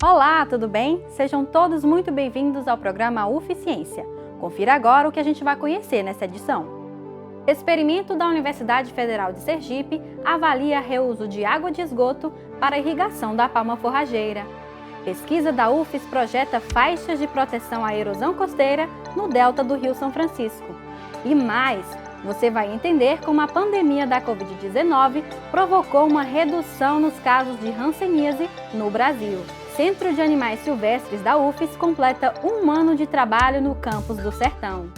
Olá, tudo bem? Sejam todos muito bem-vindos ao programa UFSciência. Confira agora o que a gente vai conhecer nessa edição. Experimento da Universidade Federal de Sergipe avalia reuso de água de esgoto para irrigação da palma forrageira. Pesquisa da UFES projeta faixas de proteção à erosão costeira no delta do Rio São Francisco. E mais, você vai entender como a pandemia da Covid-19 provocou uma redução nos casos de hanseníase no Brasil. Centro de Animais Silvestres da UFES completa 1 ano de trabalho no campus do Sertão.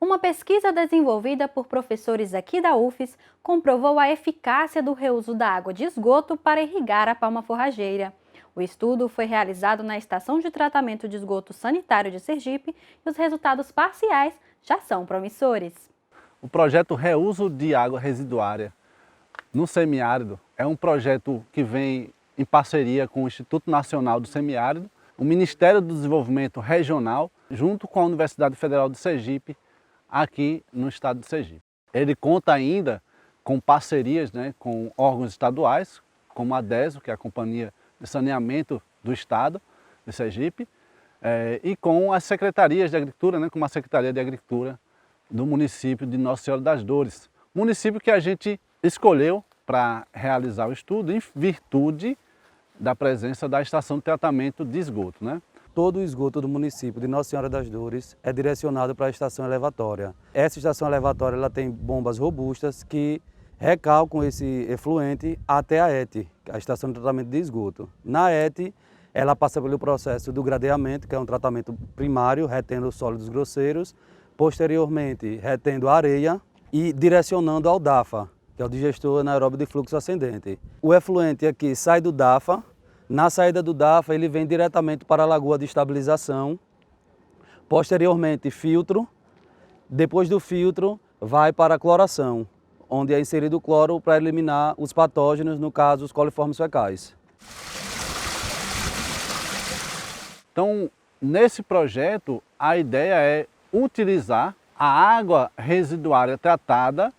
Uma pesquisa desenvolvida por professores aqui da UFES comprovou a eficácia do reuso da água de esgoto para irrigar a palma forrageira. O estudo foi realizado na Estação de Tratamento de Esgoto Sanitário de Sergipe e os resultados parciais já são promissores. O projeto Reuso de Água Residuária no Semiárido é um projeto que vem em parceria com o Instituto Nacional do Semiárido, o Ministério do Desenvolvimento Regional, junto com a Universidade Federal de Sergipe, aqui no estado de Sergipe. Ele conta ainda com parcerias com órgãos estaduais, como a DESO, que é a Companhia de Saneamento do Estado de Sergipe, e com as secretarias de agricultura, como a Secretaria de Agricultura do município de Nossa Senhora das Dores. Município que a gente escolheu para realizar o estudo em virtude da presença da estação de tratamento de esgoto. Todo o esgoto do município de Nossa Senhora das Dores é direcionado para a estação elevatória. Essa estação elevatória ela tem bombas robustas que recalcam esse efluente até a ET, a estação de tratamento de esgoto. Na ET, ela passa pelo processo do gradeamento, que é um tratamento primário, retendo os sólidos grosseiros, posteriormente retendo a areia e direcionando ao DAFA, que é o digestor anaeróbio de fluxo ascendente. O efluente aqui sai do DAFA. Na saída do DAFA, ele vem diretamente para a lagoa de estabilização, posteriormente filtro, depois do filtro vai para a cloração, onde é inserido o cloro para eliminar os patógenos, no caso os coliformes fecais. Então, nesse projeto, a ideia é utilizar a água residuária tratada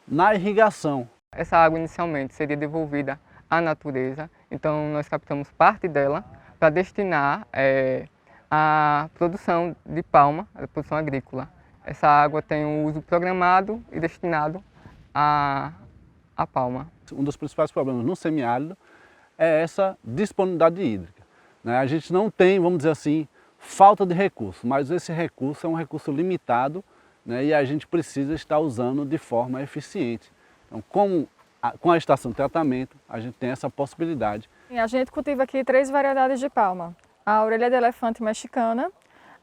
na irrigação. Essa água inicialmente seria devolvida à natureza, então nós captamos parte dela para destinar à produção de palma, à produção agrícola. Essa água tem um uso programado e destinado à palma. Um dos principais problemas no semiárido é essa disponibilidade hídrica. A gente não tem, vamos dizer assim, falta de recurso, mas esse recurso é um recurso limitado, e a gente precisa estar usando de forma eficiente. Então, com a estação de tratamento, a gente tem essa possibilidade. A gente cultiva aqui 3 variedades de palma. A orelha de elefante mexicana,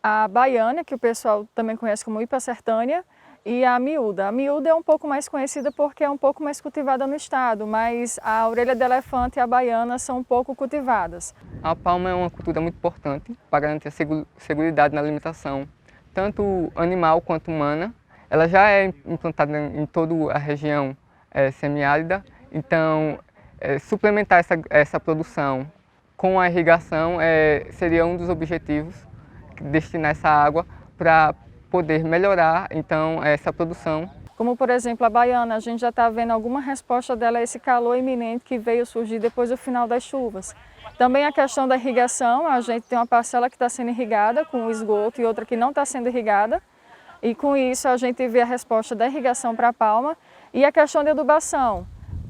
a baiana, que o pessoal também conhece como Ipa sertânea, e a miúda. A miúda é um pouco mais conhecida porque é um pouco mais cultivada no estado, mas a orelha de elefante e a baiana são um pouco cultivadas. A palma é uma cultura muito importante para garantir a seguridade na alimentação, tanto animal quanto humana. Ela já é implantada em toda a região semiárida, então suplementar essa produção com a irrigação seria um dos objetivos, destinar essa água para poder melhorar então essa produção. Como por exemplo a baiana, a gente já está vendo alguma resposta dela a esse calor iminente que veio surgir depois do final das chuvas. Também a questão da irrigação, a gente tem uma parcela que está sendo irrigada com o esgoto e outra que não está sendo irrigada. E com isso a gente vê a resposta da irrigação para a palma. E a questão de adubação.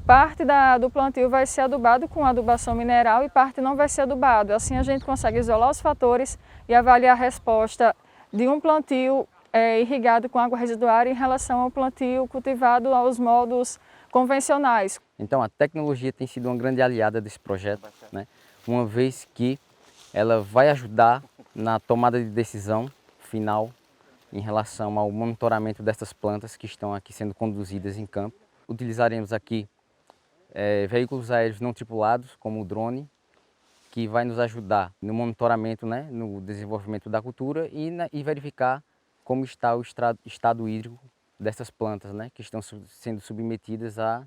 Parte do plantio vai ser adubado com adubação mineral e parte não vai ser adubado. Assim a gente consegue isolar os fatores e avaliar a resposta de um plantio irrigado com água residuária em relação ao plantio cultivado aos modos convencionais. Então a tecnologia tem sido uma grande aliada desse projeto, uma vez que ela vai ajudar na tomada de decisão final em relação ao monitoramento dessas plantas que estão aqui sendo conduzidas em campo. Utilizaremos aqui veículos aéreos não tripulados, como o drone, que vai nos ajudar no monitoramento, no desenvolvimento da cultura e verificar como está o estado hídrico dessas plantas, que estão sendo submetidas ao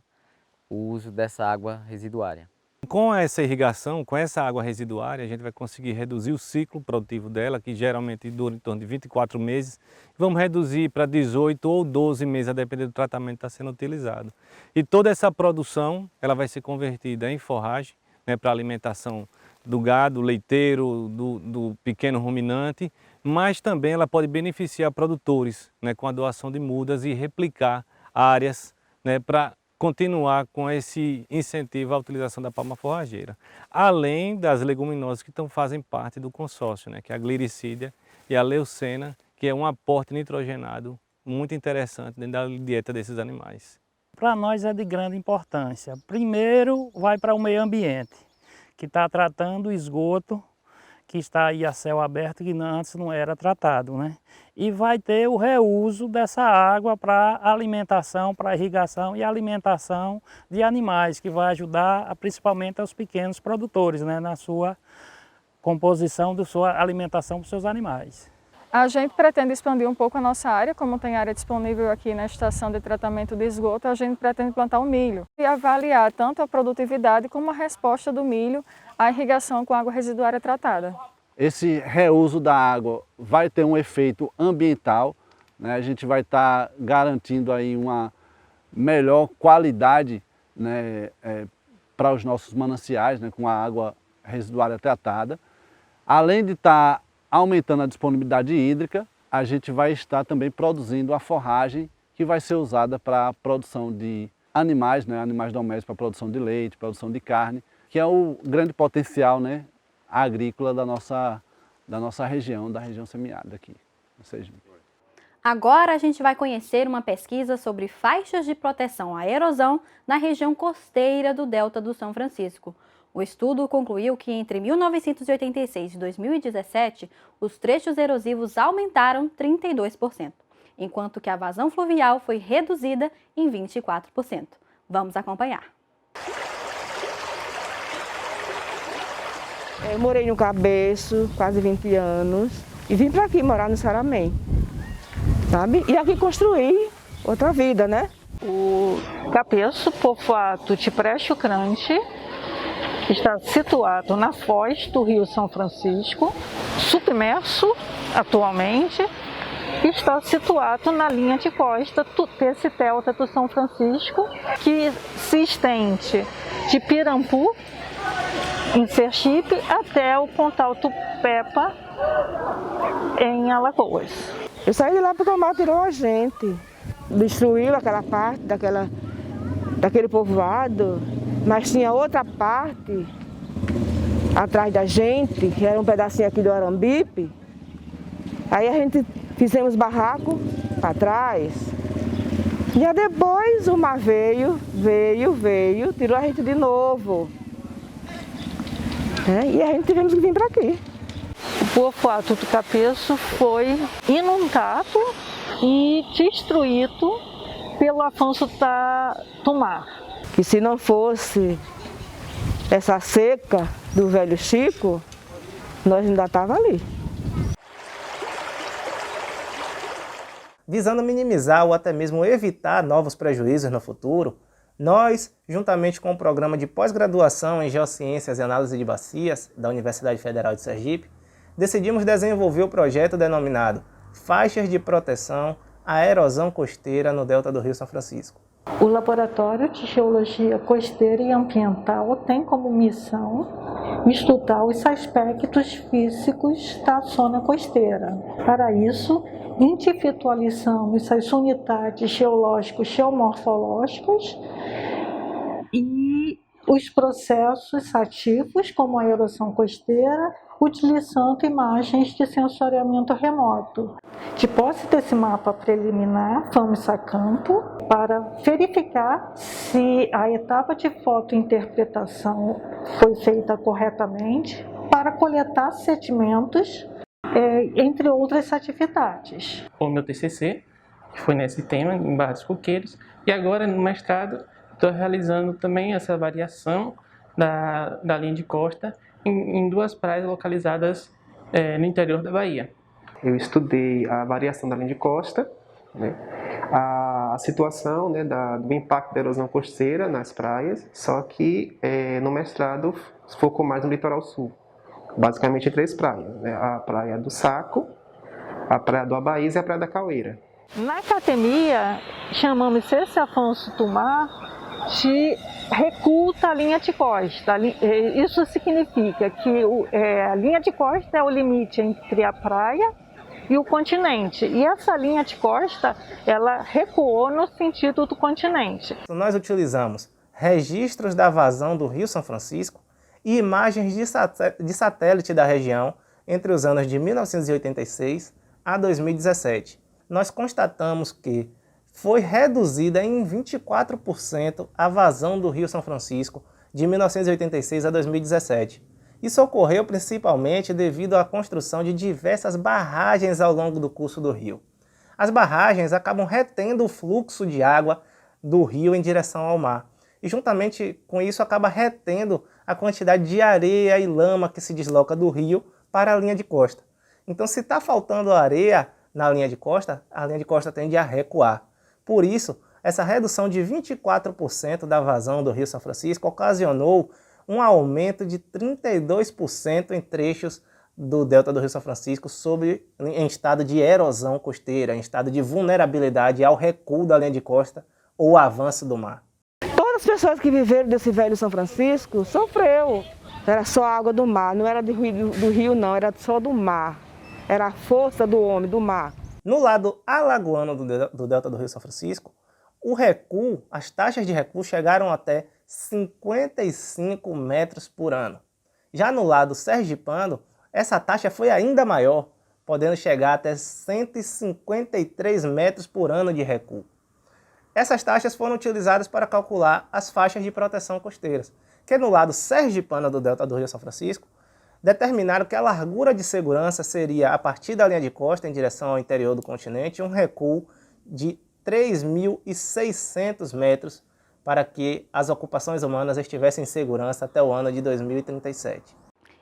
uso dessa água residuária. Com essa irrigação, com essa água residuária, a gente vai conseguir reduzir o ciclo produtivo dela, que geralmente dura em torno de 24 meses. Vamos reduzir para 18 ou 12 meses, a depender do tratamento que está sendo utilizado. E toda essa produção ela vai ser convertida em forragem, né, para alimentação do gado leiteiro, do pequeno ruminante, mas também ela pode beneficiar produtores, né, com a doação de mudas e replicar áreas, né, para continuar com esse incentivo à utilização da palma forrageira, além das leguminosas que fazem parte do consórcio, né, que é a gliricídia e a leucena, que é um aporte nitrogenado muito interessante dentro da dieta desses animais. Para nós é de grande importância. Primeiro, vai para o meio ambiente, que está tratando o esgoto, que está aí a céu aberto, que antes não era tratado, né? E vai ter o reuso dessa água para alimentação, para irrigação e alimentação de animais, que vai ajudar principalmente aos pequenos produtores, né? Na sua composição da sua alimentação para os seus animais. A gente pretende expandir um pouco a nossa área, como tem área disponível aqui na estação de tratamento de esgoto, a gente pretende plantar o milho e avaliar tanto a produtividade como a resposta do milho à irrigação com água residuária tratada. Esse reuso da água vai ter um efeito ambiental, né? A gente vai estar garantindo aí uma melhor qualidade, né, para os nossos mananciais, né, com a água residuária tratada. Além de estar aumentando a disponibilidade hídrica, a gente vai estar também produzindo a forragem que vai ser usada para a produção de animais, né, animais domésticos, para a produção de leite, produção de carne, que é o grande potencial, né, agrícola da nossa região, da região semiárida aqui, no Sergipe. Agora a gente vai conhecer uma pesquisa sobre faixas de proteção à erosão na região costeira do Delta do São Francisco. O estudo concluiu que entre 1986 e 2017, os trechos erosivos aumentaram 32%, enquanto que a vazão fluvial foi reduzida em 24%. Vamos acompanhar. Eu morei no Cabeço, quase 20 anos, e vim para aqui morar no Saramém, sabe? E aqui construí outra vida, né? O Cabeço, povoado de Brecho-Grande, está situado na foz do Rio São Francisco, submerso atualmente, e está situado na linha de costa desse delta do São Francisco, que se estende de Pirambu, em Sergipe, até o Pontal do Pepa, em Alagoas. Eu saí de lá porque o mar tirou a gente, destruiu aquela parte daquele povoado, mas tinha outra parte atrás da gente, que era um pedacinho aqui do Arambipe. Aí a gente fizemos barraco para trás. E aí depois o mar veio, tirou a gente de novo. E a gente tivemos que vir para aqui. O povoado do Cabeço foi inundado e destruído pelo avanço do mar. Que se não fosse essa seca do velho Chico, nós ainda estávamos ali. Visando minimizar ou até mesmo evitar novos prejuízos no futuro, nós, juntamente com o programa de pós-graduação em Geociências e Análise de Bacias da Universidade Federal de Sergipe, decidimos desenvolver o projeto denominado Faixas de Proteção à Erosão Costeira no Delta do Rio São Francisco. O Laboratório de Geologia Costeira e Ambiental tem como missão estudar os aspectos físicos da zona costeira. Para isso, individualizamos as unidades geológicas geomorfológicas e os processos ativos, como a erosão costeira, utilizando imagens de sensoriamento remoto. De posse desse mapa preliminar, fomos a campo para verificar se a etapa de fotointerpretação foi feita corretamente, para coletar sedimentos, entre outras atividades. O meu TCC, que foi nesse tema, em Barra dos Coqueiros, e agora no mestrado estou realizando também essa variação da linha de costa em duas praias localizadas no interior da Bahia. Eu estudei a variação da linha de costa, né, a a situação, né, do impacto da erosão costeira nas praias, só que no mestrado focou mais no litoral sul. Basicamente 3 praias, né? A Praia do Saco, a Praia do Abaís e a Praia da Caueira. Na academia, chamamos esse Afonso Tumar de reculta a linha de costa. Isso significa que a linha de costa é o limite entre a praia e o continente. E essa linha de costa, ela recuou no sentido do continente. Nós utilizamos registros da vazão do Rio São Francisco e imagens de satélite da região entre os anos de 1986 a 2017. Nós constatamos que foi reduzida em 24% a vazão do Rio São Francisco de 1986 a 2017. Isso ocorreu principalmente devido à construção de diversas barragens ao longo do curso do rio. As barragens acabam retendo o fluxo de água do rio em direção ao mar. E juntamente com isso acaba retendo a quantidade de areia e lama que se desloca do rio para a linha de costa. Então, se está faltando areia na linha de costa, a linha de costa tende a recuar. Por isso, essa redução de 24% da vazão do Rio São Francisco ocasionou um aumento de 32% em trechos do delta do Rio São Francisco em estado de erosão costeira, em estado de vulnerabilidade ao recuo da linha de costa ou avanço do mar. Todas as pessoas que viveram desse velho São Francisco sofreu. Era só a água do mar, não era do rio não, era só do mar. Era a força do homem, do mar. No lado alagoano do delta do Rio São Francisco, o recuo, as taxas de recuo chegaram até 55 metros por ano. Já no lado sergipano, essa taxa foi ainda maior, podendo chegar até 153 metros por ano de recuo. Essas taxas foram utilizadas para calcular as faixas de proteção costeiras, que no lado sergipano do delta do Rio São Francisco, determinaram que a largura de segurança seria, a partir da linha de costa em direção ao interior do continente, um recuo de 3.600 metros para que as ocupações humanas estivessem em segurança até o ano de 2037.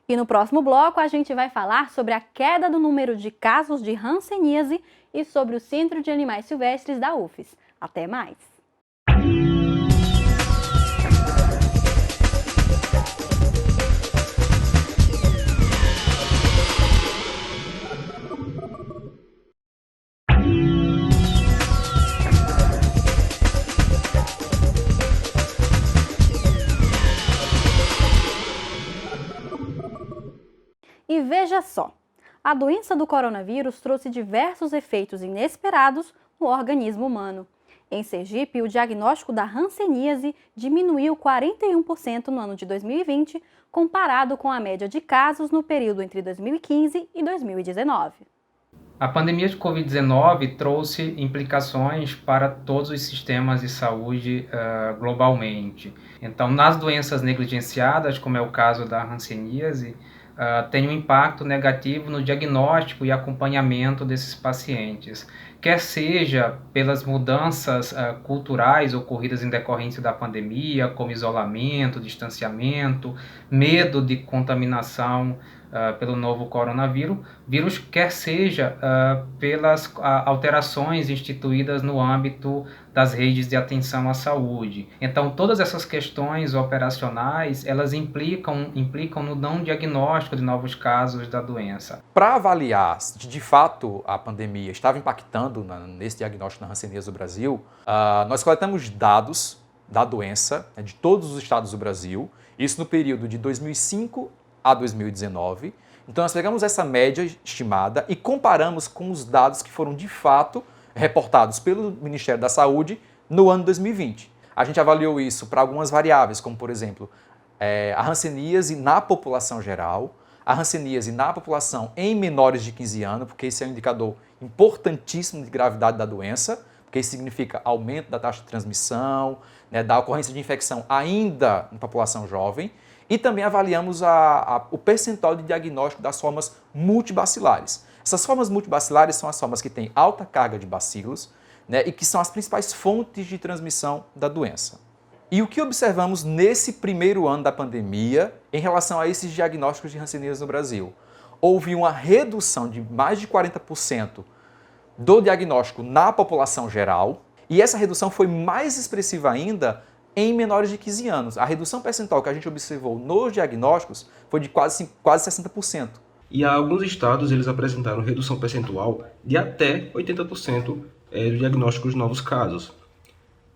E no próximo bloco a gente vai falar sobre a queda do número de casos de hanseníase e sobre o Centro de Animais Silvestres da UFES. Até mais! E veja só, a doença do coronavírus trouxe diversos efeitos inesperados no organismo humano. Em Sergipe, o diagnóstico da hanseníase diminuiu 41% no ano de 2020, comparado com a média de casos no período entre 2015 e 2019. A pandemia de Covid-19 trouxe implicações para todos os sistemas de saúde globalmente. Então, nas doenças negligenciadas, como é o caso da hanseníase, tem um impacto negativo no diagnóstico e acompanhamento desses pacientes, quer seja pelas mudanças culturais ocorridas em decorrência da pandemia, como isolamento, distanciamento, medo de contaminação pelo novo coronavírus, quer seja pelas alterações instituídas no âmbito das redes de atenção à saúde. Então, todas essas questões operacionais, elas implicam no não diagnóstico de novos casos da doença. Para avaliar se de fato a pandemia estava impactando nesse diagnóstico da hanseníase do Brasil, nós coletamos dados da doença de todos os estados do Brasil, isso no período de 2005 a 2019. Então nós pegamos essa média estimada e comparamos com os dados que foram de fato reportados pelo Ministério da Saúde no ano 2020. A gente avaliou isso para algumas variáveis, como por exemplo, a hanseníase na população geral, a hanseníase na população em menores de 15 anos, porque esse é um indicador importantíssimo de gravidade da doença, porque isso significa aumento da taxa de transmissão, da ocorrência de infecção ainda em população jovem, e também avaliamos o percentual de diagnóstico das formas multibacilares. Essas formas multibacilares são as formas que têm alta carga de bacilos, e que são as principais fontes de transmissão da doença. E o que observamos nesse primeiro ano da pandemia em relação a esses diagnósticos de hanseníase no Brasil? Houve uma redução de mais de 40% do diagnóstico na população geral E essa redução foi mais expressiva ainda em menores de 15 anos. A redução percentual que a gente observou nos diagnósticos foi de quase 60%. E alguns estados eles apresentaram redução percentual de até 80% do diagnóstico de novos casos.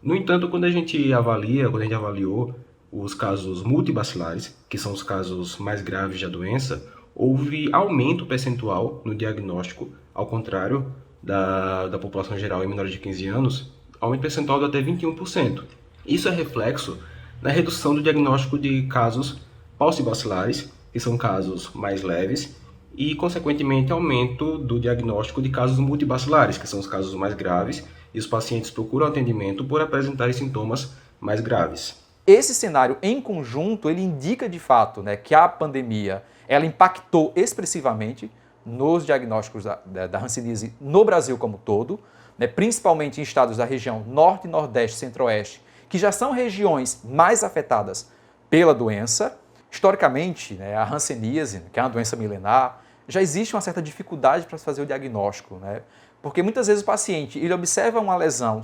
No entanto, quando a gente avaliou os casos multibacilares, que são os casos mais graves da doença, houve aumento percentual no diagnóstico, ao contrário da população geral em menores de 15 anos, aumento percentual de até 21%. Isso é reflexo na redução do diagnóstico de casos paucibacilares, que são casos mais leves, e, consequentemente, aumento do diagnóstico de casos multibacilares, que são os casos mais graves, e os pacientes procuram atendimento por apresentarem sintomas mais graves. Esse cenário, em conjunto, ele indica, de fato, né, que a pandemia ela impactou expressivamente nos diagnósticos da hanseníase no Brasil como um todo, né, principalmente em estados da região Norte, Nordeste, Centro-Oeste, que já são regiões mais afetadas pela doença. Historicamente, né, a hanseníase, que é uma doença milenar, já existe uma certa dificuldade para fazer o diagnóstico, né? Porque muitas vezes o paciente ele observa uma lesão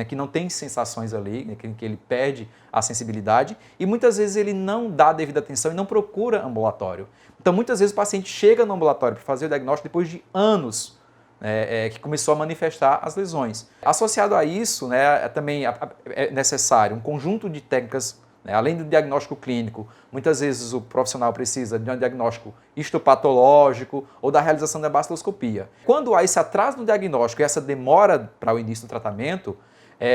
que não tem sensações ali, né, que ele perde a sensibilidade, e muitas vezes ele não dá a devida atenção e não procura ambulatório. Então muitas vezes o paciente chega no ambulatório para fazer o diagnóstico depois de anos que começou a manifestar as lesões. Associado a isso, né, também é necessário um conjunto de técnicas. Além do diagnóstico clínico, muitas vezes o profissional precisa de um diagnóstico histopatológico ou da realização da baciloscopia. Quando há esse atraso no diagnóstico e essa demora para o início do tratamento,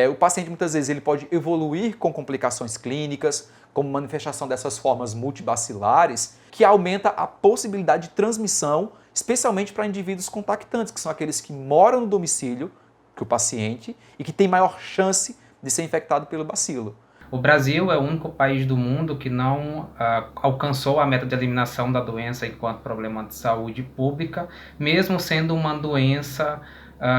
o paciente muitas vezes ele pode evoluir com complicações clínicas, como manifestação dessas formas multibacilares, que aumenta a possibilidade de transmissão, especialmente para indivíduos contactantes, que são aqueles que moram no domicílio, que o paciente, e que tem maior chance de ser infectado pelo bacilo. O Brasil é o único país do mundo que não alcançou a meta de eliminação da doença enquanto problema de saúde pública, mesmo sendo uma doença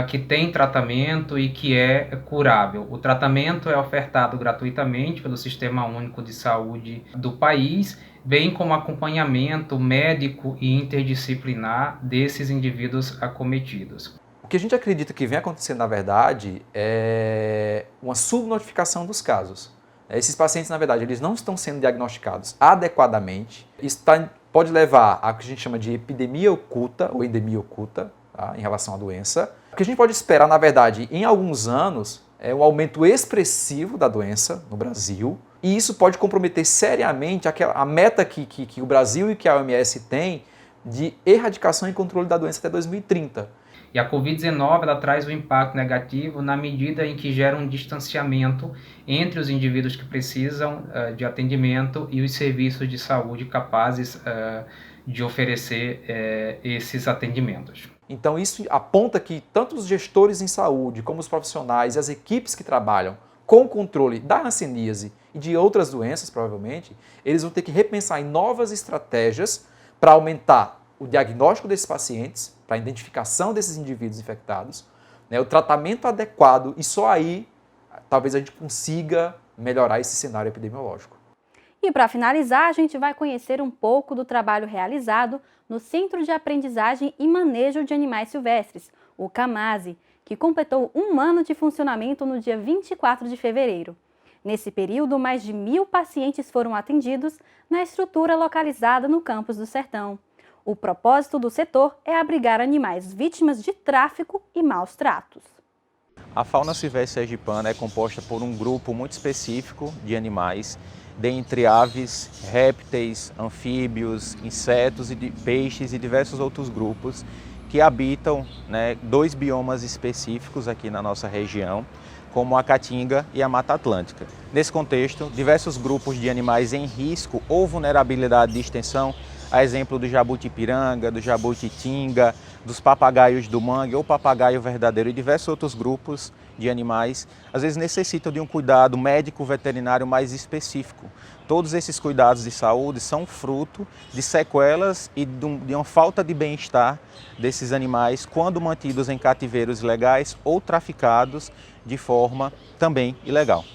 que tem tratamento e que é curável. O tratamento é ofertado gratuitamente pelo Sistema Único de Saúde do país, bem como acompanhamento médico e interdisciplinar desses indivíduos acometidos. O que a gente acredita que vem acontecendo, na verdade, é uma subnotificação dos casos. Esses pacientes, na verdade, eles não estão sendo diagnosticados adequadamente. Isso pode levar a que a gente chama de epidemia oculta ou endemia oculta, tá, em relação à doença. O que a gente pode esperar, na verdade, em alguns anos, é um aumento expressivo da doença no Brasil. E isso pode comprometer seriamente a meta que o Brasil e que a OMS tem de erradicação e controle da doença até 2030. E a Covid-19 ela traz um impacto negativo na medida em que gera um distanciamento entre os indivíduos que precisam de atendimento e os serviços de saúde capazes de oferecer esses atendimentos. Então isso aponta que tanto os gestores em saúde, como os profissionais e as equipes que trabalham com o controle da hanseníase e de outras doenças, provavelmente, eles vão ter que repensar em novas estratégias para aumentar o diagnóstico desses pacientes, para a identificação desses indivíduos infectados, né, o tratamento adequado, e só aí talvez a gente consiga melhorar esse cenário epidemiológico. E para finalizar, a gente vai conhecer um pouco do trabalho realizado no Centro de Aprendizagem e Manejo de Animais Silvestres, o CAMASE, que completou 1 ano de funcionamento no dia 24 de fevereiro. Nesse período, mais de 1.000 pacientes foram atendidos na estrutura localizada no campus do Sertão. O propósito do setor é abrigar animais vítimas de tráfico e maus tratos. A fauna silvestre sergipana é composta por um grupo muito específico de animais, dentre aves, répteis, anfíbios, insetos, peixes e diversos outros grupos que habitam 2 biomas específicos aqui na nossa região, como a Caatinga e a Mata Atlântica. Nesse contexto, diversos grupos de animais em risco ou vulnerabilidade de extinção, a exemplo do jabuti-piranga, do jabuti-tinga, dos papagaios do mangue ou papagaio verdadeiro e diversos outros grupos de animais, às vezes necessitam de um cuidado médico veterinário mais específico. Todos esses cuidados de saúde são fruto de sequelas e de uma falta de bem-estar desses animais quando mantidos em cativeiros ilegais ou traficados de forma também ilegal.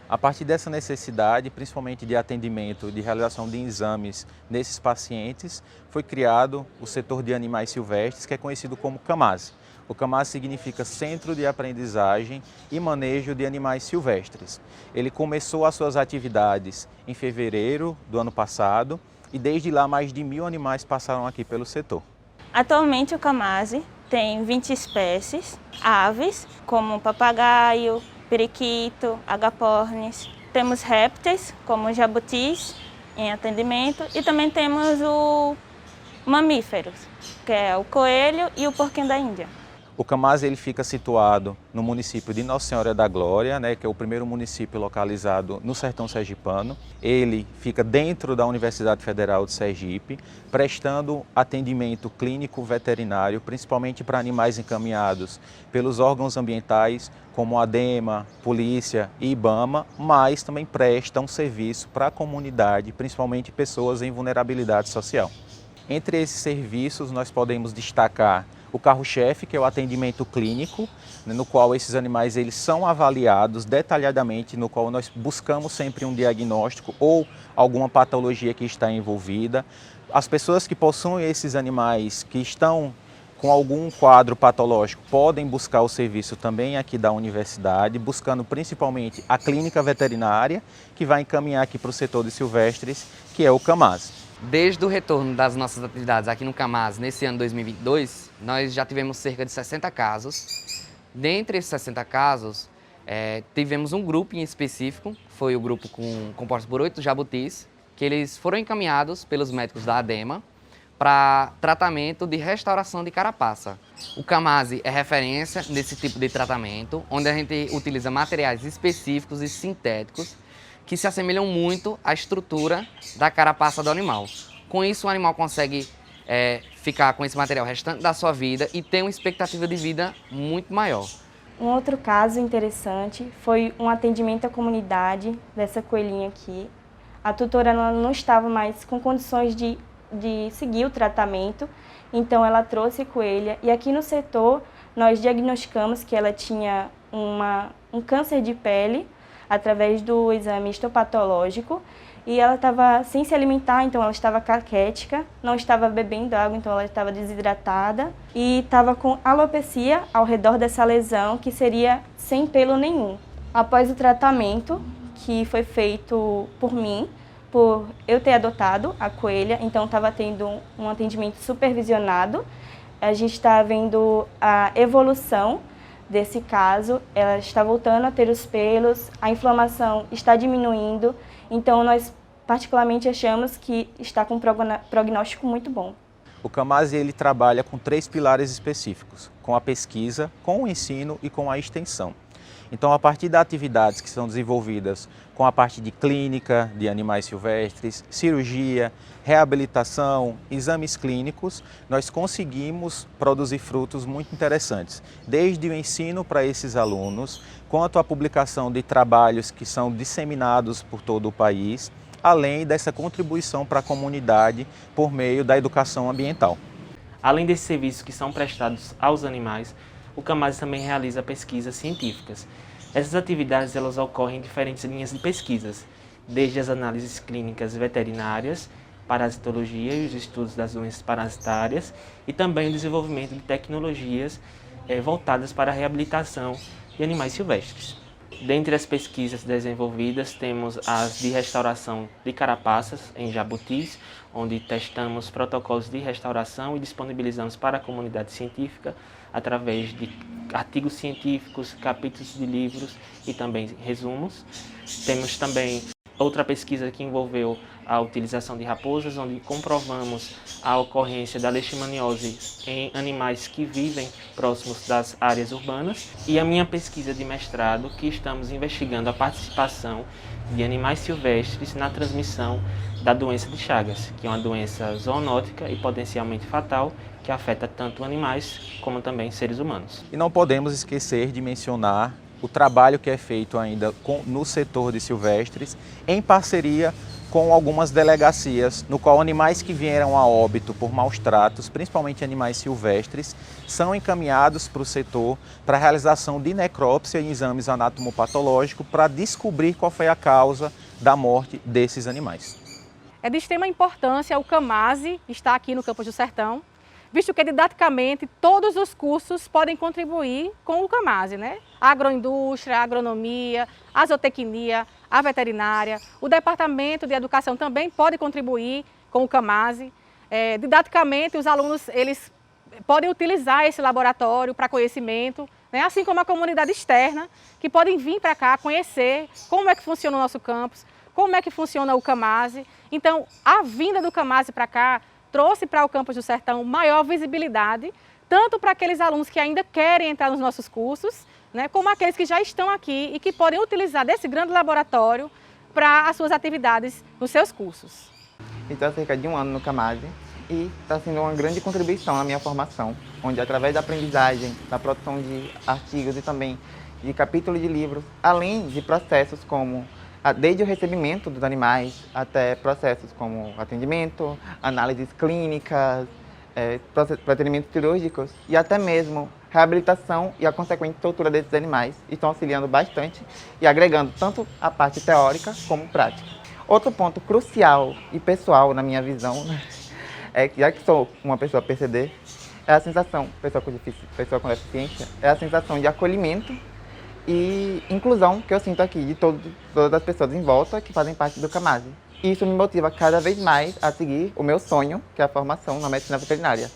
A partir dessa necessidade, principalmente de atendimento, de realização de exames nesses pacientes, foi criado o setor de animais silvestres, que é conhecido como CAMASE. O CAMAS significa Centro de Aprendizagem e Manejo de Animais Silvestres. Ele começou as suas atividades em fevereiro do ano passado e desde lá mais de 1000 animais passaram aqui pelo setor. Atualmente o CAMAS tem 20 espécies, aves como papagaio, periquito, agapornis. Temos répteis como jabutis em atendimento e também temos o mamíferos, que é o coelho e o porquinho da Índia. O CAMAS ele fica situado no município de Nossa Senhora da Glória, que é o primeiro município localizado no sertão sergipano. Ele fica dentro da Universidade Federal de Sergipe, prestando atendimento clínico veterinário, principalmente para animais encaminhados pelos órgãos ambientais, como a ADEMA, Polícia e IBAMA, mas também presta um serviço para a comunidade, principalmente pessoas em vulnerabilidade social. Entre esses serviços, nós podemos destacar o carro-chefe, que é o atendimento clínico, no qual esses animais eles são avaliados detalhadamente, no qual nós buscamos sempre um diagnóstico ou alguma patologia que está envolvida. As pessoas que possuem esses animais que estão com algum quadro patológico podem buscar o serviço também aqui da universidade, buscando principalmente a clínica veterinária, que vai encaminhar aqui para o setor de silvestres, que é o CAMAS. Desde o retorno das nossas atividades aqui no CAMAS, nesse ano 2022, nós já tivemos cerca de 60 casos. Dentre esses 60 casos, tivemos um grupo em específico, foi o grupo composto por 8 jabutis, que eles foram encaminhados pelos médicos da ADEMA para tratamento de restauração de carapaça. O CAMAS é referência nesse tipo de tratamento, onde a gente utiliza materiais específicos e sintéticos que se assemelham muito à estrutura da carapaça do animal. Com isso, o animal consegue ficar com esse material o restante da sua vida e ter uma expectativa de vida muito maior. Um outro caso interessante foi um atendimento à comunidade dessa coelhinha aqui. A tutora não estava mais com condições de seguir o tratamento, então ela trouxe a coelha e aqui no setor nós diagnosticamos que ela tinha um câncer de pele através do exame histopatológico e ela estava sem se alimentar, então ela estava caquética, não estava bebendo água, então ela estava desidratada e estava com alopecia ao redor dessa lesão, que seria sem pelo nenhum. Após o tratamento, que foi feito por mim, por eu ter adotado a coelha, então estava tendo um atendimento supervisionado, a gente está vendo a evolução desse caso, ela está voltando a ter os pelos, a inflamação está diminuindo, então nós particularmente achamos que está com um prognóstico muito bom. O CAMAS ele trabalha com 3 pilares específicos, com a pesquisa, com o ensino e com a extensão. Então, a partir das atividades que são desenvolvidas com a parte de clínica de animais silvestres, cirurgia, reabilitação, exames clínicos, nós conseguimos produzir frutos muito interessantes, desde o ensino para esses alunos, quanto à publicação de trabalhos que são disseminados por todo o país, além dessa contribuição para a comunidade por meio da educação ambiental. Além desses serviços que são prestados aos animais, o CAMAS também realiza pesquisas científicas. Essas atividades elas ocorrem em diferentes linhas de pesquisas, desde as análises clínicas veterinárias, parasitologia e os estudos das doenças parasitárias e também o desenvolvimento de tecnologias voltadas para a reabilitação de animais silvestres. Dentre as pesquisas desenvolvidas, temos as de restauração de carapaças em jabutis, onde testamos protocolos de restauração e disponibilizamos para a comunidade científica através de artigos científicos, capítulos de livros e também resumos. Temos também outra pesquisa que envolveu a utilização de raposas, onde comprovamos a ocorrência da leishmaniose em animais que vivem próximos das áreas urbanas. E a minha pesquisa de mestrado, que estamos investigando a participação de animais silvestres na transmissão da doença de Chagas, que é uma doença zoonótica e potencialmente fatal, que afeta tanto animais como também seres humanos. E não podemos esquecer de mencionar o trabalho que é feito ainda no setor de silvestres, em parceria com algumas delegacias, no qual animais que vieram a óbito por maus tratos, principalmente animais silvestres, são encaminhados para o setor para a realização de necrópsia e exames anatomopatológicos para descobrir qual foi a causa da morte desses animais. É de extrema importância o CAMAS estar aqui no Campus do Sertão, visto que didaticamente todos os cursos podem contribuir com o CAMASE, né? A agroindústria, a agronomia, a zootecnia, a veterinária, o departamento de educação também pode contribuir com o CAMASE. Didaticamente, os alunos eles podem utilizar esse laboratório para conhecimento, né? Assim como a comunidade externa, que podem vir para cá conhecer como é que funciona o nosso campus, como é que funciona o CAMASE. Então, a vinda do CAMASE para cá trouxe para o Campus do Sertão maior visibilidade, tanto para aqueles alunos que ainda querem entrar nos nossos cursos, né, como aqueles que já estão aqui e que podem utilizar desse grande laboratório para as suas atividades nos seus cursos. Estou há cerca de 1 ano no CAMASE e está sendo uma grande contribuição na minha formação, onde através da aprendizagem, da produção de artigos e também de capítulos de livros, além de processos como desde o recebimento dos animais até processos como atendimento, análises clínicas, procedimentos cirúrgicos e até mesmo reabilitação e a consequente tortura desses animais estão auxiliando bastante e agregando tanto a parte teórica como prática. Outro ponto crucial e pessoal na minha visão, né, é que já que sou uma pessoa PCD, é a sensação, pessoa com deficiência, é a sensação de acolhimento e inclusão que eu sinto aqui de todas as pessoas em volta que fazem parte do CAMASE. E isso me motiva cada vez mais a seguir o meu sonho, que é a formação na medicina veterinária.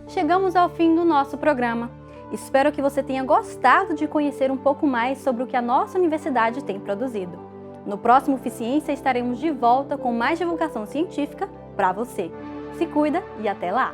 Chegamos ao fim do nosso programa. Espero que você tenha gostado de conhecer um pouco mais sobre o que a nossa universidade tem produzido. No próximo Uficiência estaremos de volta com mais divulgação científica para você. Se cuida e até lá!